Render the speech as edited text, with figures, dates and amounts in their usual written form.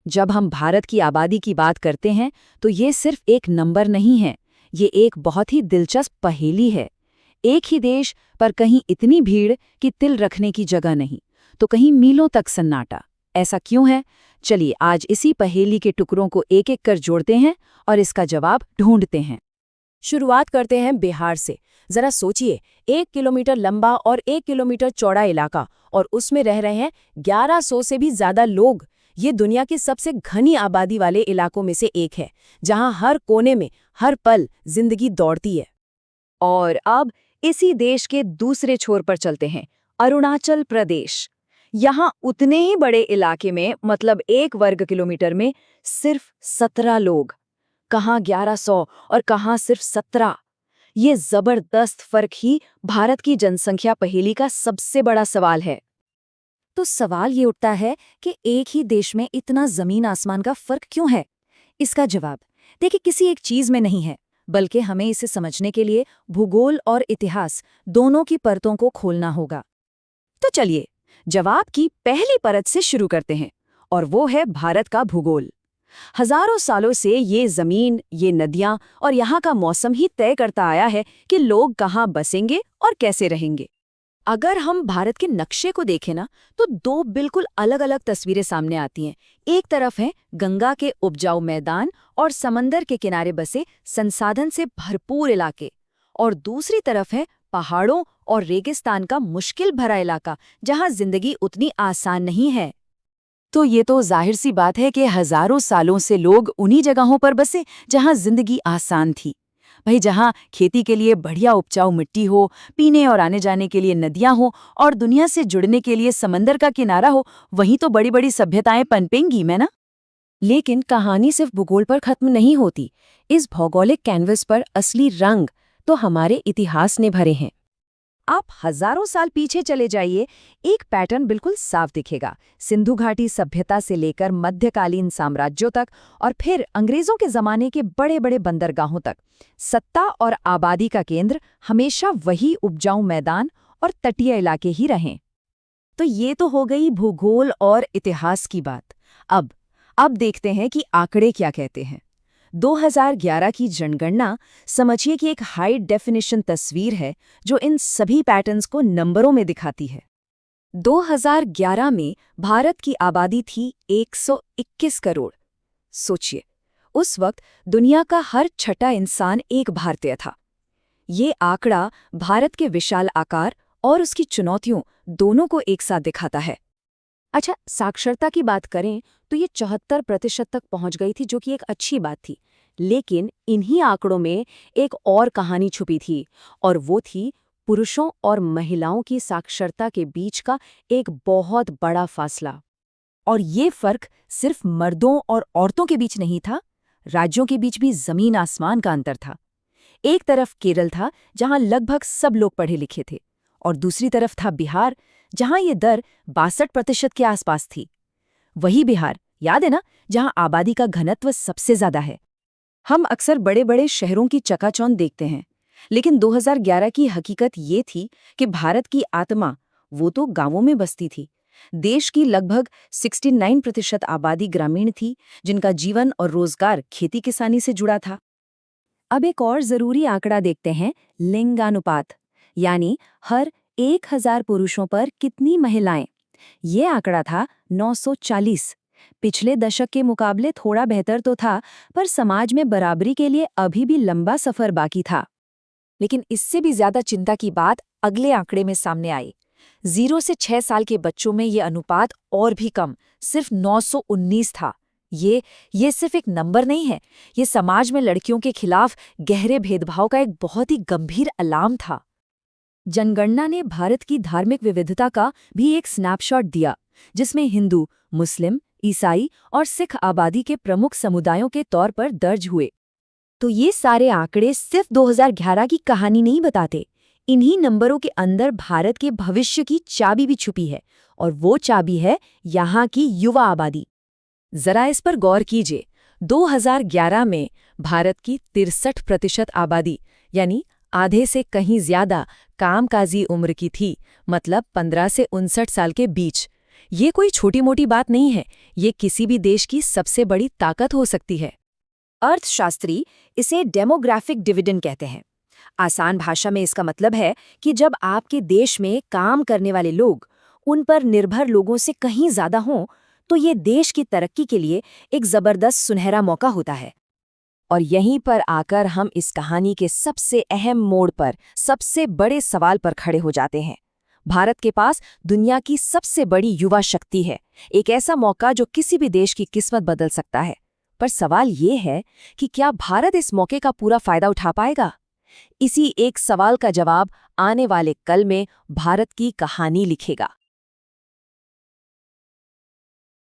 जब हम भारत की आबादी की बात करते हैं तो ये सिर्फ एक नंबर नहीं है, ये एक बहुत ही दिलचस्प पहेली है। एक ही देश पर कहीं इतनी भीड़ कि तिल रखने की जगह नहीं, तो कहीं मीलों तक सन्नाटा। ऐसा क्यों है? चलिए आज इसी पहेली के टुकड़ों को एक एक कर जोड़ते हैं और इसका जवाब ढूंढते हैं। शुरुआत करते हैं बिहार से। जरा सोचिए, 1 किलोमीटर लंबा और 1 किलोमीटर चौड़ा इलाका, और उसमें रह रहे हैं 1100 से भी ज्यादा लोग। ये दुनिया के सबसे घनी आबादी वाले इलाकों में से एक है, जहां हर कोने में हर पल जिंदगी दौड़ती है। और अब इसी देश के दूसरे छोर पर चलते हैं, अरुणाचल प्रदेश। यहाँ उतने ही बड़े इलाके में, मतलब 1 वर्ग किलोमीटर में, सिर्फ 17 लोग। कहाँ 1100 और कहाँ सिर्फ 17। ये जबरदस्त फर्क ही भारत की जनसंख्या पहेली का सबसे बड़ा सवाल है। तो सवाल ये उठता है कि एक ही देश में इतना जमीन आसमान का फर्क क्यों है? इसका जवाब देखिए किसी एक चीज में नहीं है, बल्कि हमें इसे समझने के लिए भूगोल और इतिहास दोनों की परतों को खोलना होगा। तो चलिए जवाब की पहली परत से शुरू करते हैं, और वो है भारत का भूगोल। हजारों सालों से ये जमीन, ये नदियां और यहाँ का मौसम ही तय करता आया है कि लोग कहाँ बसेंगे और कैसे रहेंगे। अगर हम भारत के नक्शे को देखें ना, तो दो बिल्कुल अलग अलग तस्वीरें सामने आती हैं। एक तरफ है गंगा के उपजाऊ मैदान और समंदर के किनारे बसे संसाधन से भरपूर इलाके, और दूसरी तरफ है पहाड़ों और रेगिस्तान का मुश्किल भरा इलाका, जहां जिंदगी उतनी आसान नहीं है। तो ये तो जाहिर सी बात है कि हजारों सालों से लोग उन्हीं जगहों पर बसे जहां जिंदगी आसान थी। भाई, जहां खेती के लिए बढ़िया उपजाऊ मिट्टी हो, पीने और आने जाने के लिए नदियां हो और दुनिया से जुड़ने के लिए समंदर का किनारा हो, वहीं तो बड़ी बड़ी सभ्यताएं पनपेंगी मैं ना। लेकिन कहानी सिर्फ भूगोल पर खत्म नहीं होती। इस भौगोलिक कैनवस पर असली रंग तो हमारे इतिहास ने भरे हैं। आप हजारों साल पीछे चले जाइए, एक पैटर्न बिल्कुल साफ दिखेगा। सिंधु घाटी सभ्यता से लेकर मध्यकालीन साम्राज्यों तक, और फिर अंग्रेजों के जमाने के बड़े बड़े बंदरगाहों तक, सत्ता और आबादी का केंद्र हमेशा वही उपजाऊ मैदान और तटीय इलाके ही रहें। तो ये तो हो गई भूगोल और इतिहास की बात। अब देखते हैं कि आंकड़े क्या कहते हैं। 2011 की जनगणना समझिए कि एक हाई डेफिनेशन तस्वीर है जो इन सभी पैटर्न्स को नंबरों में दिखाती है। 2011 में भारत की आबादी थी 121 करोड़। सोचिए, उस वक्त दुनिया का हर छठा इंसान एक भारतीय था। ये आंकड़ा भारत के विशाल आकार और उसकी चुनौतियों दोनों को एक साथ दिखाता है। अच्छा, साक्षरता की बात करें तो ये 74% तक पहुंच गई थी, जो कि एक अच्छी बात थी। लेकिन इन्हीं आंकड़ों में एक और कहानी छुपी थी, और वो थी पुरुषों और महिलाओं की साक्षरता के बीच का एक बहुत बड़ा फासला। और ये फर्क सिर्फ मर्दों और औरतों के बीच नहीं था, राज्यों के बीच भी जमीन आसमान का अंतर था। एक तरफ केरल था, जहां लगभग सब लोग पढ़े लिखे थे, और दूसरी तरफ था बिहार, जहां ये दर 62% के आसपास थी। वही बिहार, याद है ना, जहां आबादी का घनत्व सबसे ज्यादा है। हम अक्सर बड़े बड़े शहरों की चकाचौंध देखते हैं, लेकिन 2011 की हकीकत ये थी कि भारत की आत्मा वो तो गांवों में बसती थी। देश की लगभग 69% आबादी ग्रामीण थी, जिनका जीवन और रोजगार खेती किसानी से जुड़ा था। अब एक और जरूरी आंकड़ा देखते हैं, लिंगानुपात, यानी हर 1000 पुरुषों पर कितनी महिलाएं। ये आंकड़ा था 940। पिछले दशक के मुकाबले थोड़ा बेहतर तो था, पर समाज में बराबरी के लिए अभी भी लंबा सफर बाकी था। लेकिन इससे भी ज्यादा चिंता की बात अगले आंकड़े में सामने आई। 0 से 6 साल के बच्चों में ये अनुपात और भी कम, सिर्फ 919 था। ये सिर्फ एक नंबर नहीं है, ये समाज में लड़कियों के खिलाफ गहरे भेदभाव का एक बहुत ही गंभीर अलार्म था। जनगणना ने भारत की धार्मिक विविधता का भी एक स्नैपशॉट दिया, जिसमें हिंदू, मुस्लिम, ईसाई और सिख आबादी के प्रमुख समुदायों के तौर पर दर्ज हुए। तो ये सारे आंकड़े सिर्फ 2011 की कहानी नहीं बताते। इन्हीं नंबरों के अंदर भारत के भविष्य की चाबी भी छुपी है, और वो चाबी है यहाँ की युवा आबादी। जरा इस पर गौर कीजिए। 2011 में भारत की 63% आबादी, यानी आधे से कहीं ज्यादा, कामकाजी उम्र की थी, मतलब 15 से 59 साल के बीच। ये कोई छोटी मोटी बात नहीं है, ये किसी भी देश की सबसे बड़ी ताकत हो सकती है। अर्थशास्त्री इसे डेमोग्राफिक डिविडेंड कहते हैं। आसान भाषा में इसका मतलब है कि जब आपके देश में काम करने वाले लोग उन पर निर्भर लोगों से कहीं ज्यादा हों, तो ये देश की तरक्की के लिए एक जबरदस्त सुनहरा मौका होता है। और यहीं पर आकर हम इस कहानी के सबसे अहम मोड़ पर, सबसे बड़े सवाल पर खड़े हो जाते हैं। भारत के पास दुनिया की सबसे बड़ी युवा शक्ति है, एक ऐसा मौका जो किसी भी देश की किस्मत बदल सकता है। पर सवाल ये है कि क्या भारत इस मौके का पूरा फायदा उठा पाएगा? इसी एक सवाल का जवाब आने वाले कल में भारत की कहानी लिखेगा।